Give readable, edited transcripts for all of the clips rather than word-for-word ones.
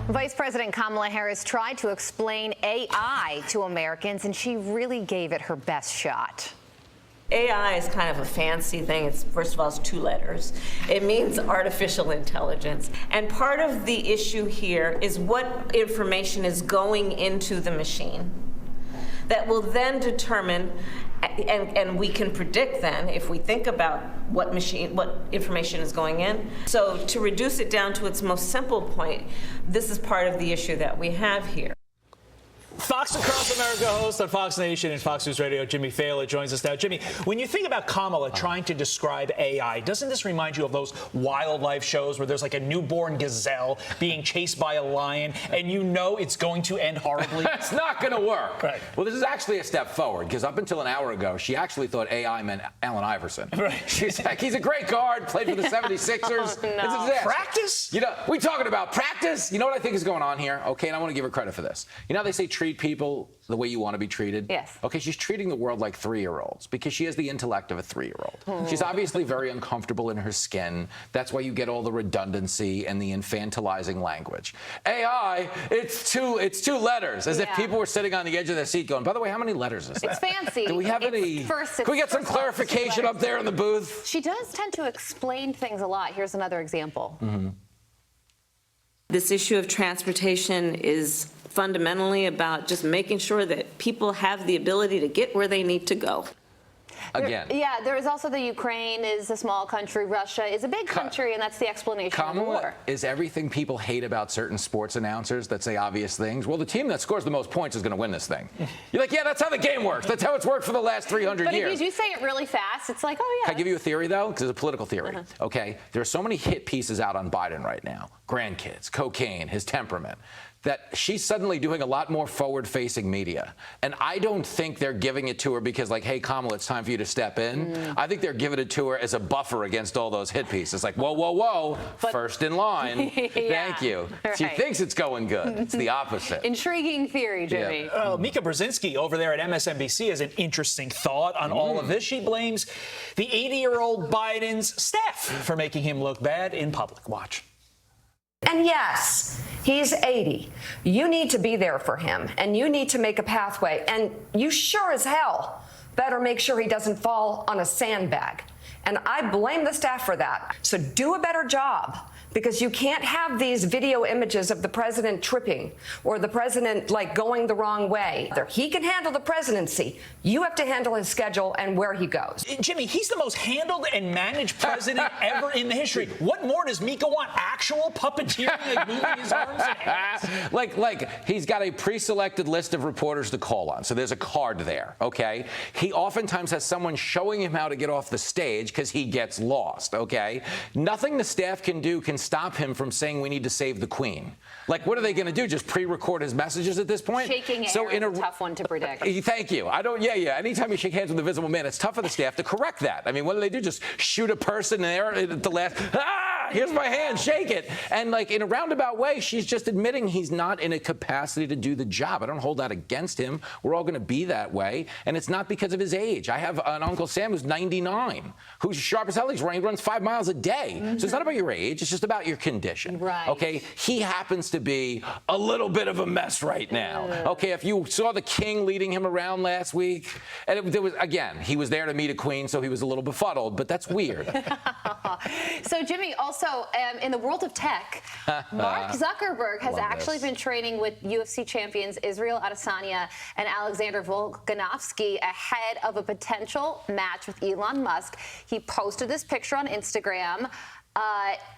Vice President Kamala Harris tried to explain AI to Americans, and she really gave it her best shot. AI is kind of a fancy thing. It's, first of all, it's 2 letters. It means artificial intelligence. And part of the issue here is what information is going into the machine that will then determine, and we can predict then, if we think about what information is going in. So to reduce it down to its most simple point, this is part of the issue that we have here. Fox Across America host on Fox Nation and Fox News Radio, Jimmy Failla, joins us now. Jimmy, when you think about Kamala trying to describe AI, doesn't this remind you of those wildlife shows where there's like a newborn gazelle being chased by a lion and you know it's going to end horribly? It's not going to work. Right. Well, this is actually a step forward, because up until an hour ago, she actually thought AI meant Allen Iverson. Right. She's like, he's a great guard, played for the 76ers. Oh, no. It's a disaster. Practice? You know, we talking about practice? You know what I think is going on here? Okay, and I want to give her credit for this. You know how they say treat people the way you want to be treated? Yes. Okay, she's treating the world like 3-year-olds because she has the intellect of a 3-year-old. She's obviously very uncomfortable in her skin. That's why you get all the redundancy and the infantilizing language. AI, it's two letters, as if people were sitting on the edge of their seat going, by the way, how many letters is that? It's fancy. Do we have can we get some clarification up there in the booth? She does tend to explain things a lot. Here's another example. This issue of transportation is fundamentally about just making sure that people have the ability to get where they need to go. Again. There is also the Ukraine is a small country. Russia is a big country, and that's the explanation of the war. Is everything people hate about certain sports announcers that say obvious things? Well, the team that scores the most points is going to win this thing. You're like, yeah, that's how the game works. That's how it's worked for the last 300 years. But if you do say it really fast, it's like, oh, yeah. Can I give you a theory, though? Because it's a political theory. Okay? There are so many hit pieces out on Biden right now. Grandkids, cocaine, his temperament, that she's suddenly doing a lot more forward-facing media. And I don't think they're giving it to her because, like, hey, Kamala, it's time for you to step in. I think they're giving it to her as a buffer against all those hit pieces. Like, whoa, whoa, whoa, first in line. Thank you. Right. She thinks it's going good. It's the opposite. Intriguing theory, Jimmy. Mika Brzezinski over there at MSNBC has an interesting thought on all of this. She blames the 80-year-old Biden's staff for making him look bad in public. Watch. And yes, he's 80. You need to be there for him, and you need to make a pathway. And you sure as hell better make sure he doesn't fall on a sandbag. And I blame the staff for that. So do a better job, because you can't have these video images of the president tripping or the president like going the wrong way. He can handle the presidency. You have to handle his schedule and where he goes. Jimmy, he's the most handled and managed president ever in the history. What more does Mika want? Actual puppeteering, like moving his arms and hands? Like he's got a pre-selected list of reporters to call on. So there's a card there, okay? He oftentimes has someone showing him how to get off the stage because he gets lost, okay? Nothing the staff can do can stop him from saying we need to save the queen. Like, what are they going to do? Just pre-record his messages at this point? Shaking air is a tough one to predict. Thank you. Anytime you shake hands with a visible man, it's tough for the staff to correct that. I mean, what do? Just shoot a person there at the last, here's my hand, shake it. And like in a roundabout way, she's just admitting he's not in a capacity to do the job. I don't hold that against him. We're all going to be that way. And it's not because of his age. I have an Uncle Sam who's 99, who's sharp as hell. He runs 5 miles a day. So it's not about your age. It's just about your condition. Right. Okay? He happens to be a little bit of a mess right now. Okay? If you saw the king leading him around last week, and there was, again, he was there to meet a queen, so he was a little befuddled, but that's weird. So, Jimmy, also in the world of tech, Mark Zuckerberg has actually been training with UFC champions Israel Adesanya and Alexander Volkanovski ahead of a potential match with Elon Musk. He posted this picture on Instagram.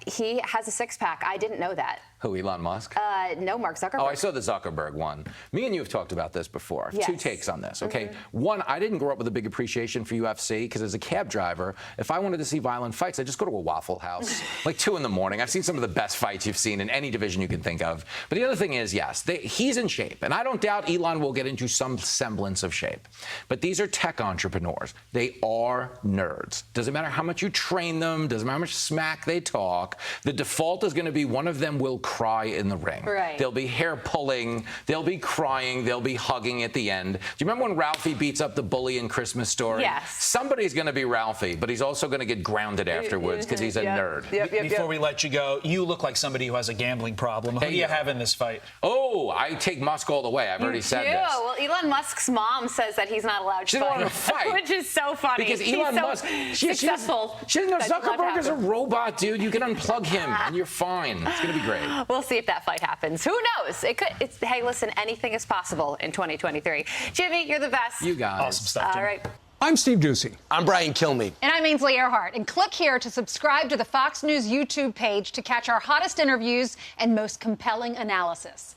He has a six-pack. I didn't know that. Who, Elon Musk? No, Mark Zuckerberg. Oh, I saw the Zuckerberg one. Me and you have talked about this before. Yes. 2 takes on this, okay? One, I didn't grow up with a big appreciation for UFC because as a cab driver, if I wanted to see violent fights, I'd just go to a Waffle House, like 2 in the morning. I've seen some of the best fights you've seen in any division you can think of. But the other thing is, yes, he's in shape. And I don't doubt Elon will get into some semblance of shape. But these are tech entrepreneurs. They are nerds. Doesn't matter how much you train them, doesn't matter how much smack they talk. The default is going to be one of them will cry in the ring. Right. There'll be hair pulling, they'll be crying, they'll be hugging at the end. Do you remember when Ralphie beats up the bully in Christmas Story? Yes. Somebody's going to be Ralphie, but he's also going to get grounded afterwards because he's a nerd. Before we let you go, you look like somebody who has a gambling problem. Who do you have in this fight? Oh, I take Musk all the way. I've already said this. Well, Elon Musk's mom says that he's not allowed to She doesn't want to fight. Which is so funny. Because Elon Musk, successful. She doesn't know That's not Zuckerberg is a happening. robot, dude. You can unplug him and you're fine. It's going to be great. We'll see if that fight happens. Who knows? It could. Hey, listen, anything is possible in 2023. Jimmy, you're the best. You guys. Awesome stuff, Jimmy. All right. I'm Steve Ducey. I'm Brian Kilmeade. And I'm Ainsley Earhart. And click here to subscribe to the Fox News YouTube page to catch our hottest interviews and most compelling analysis.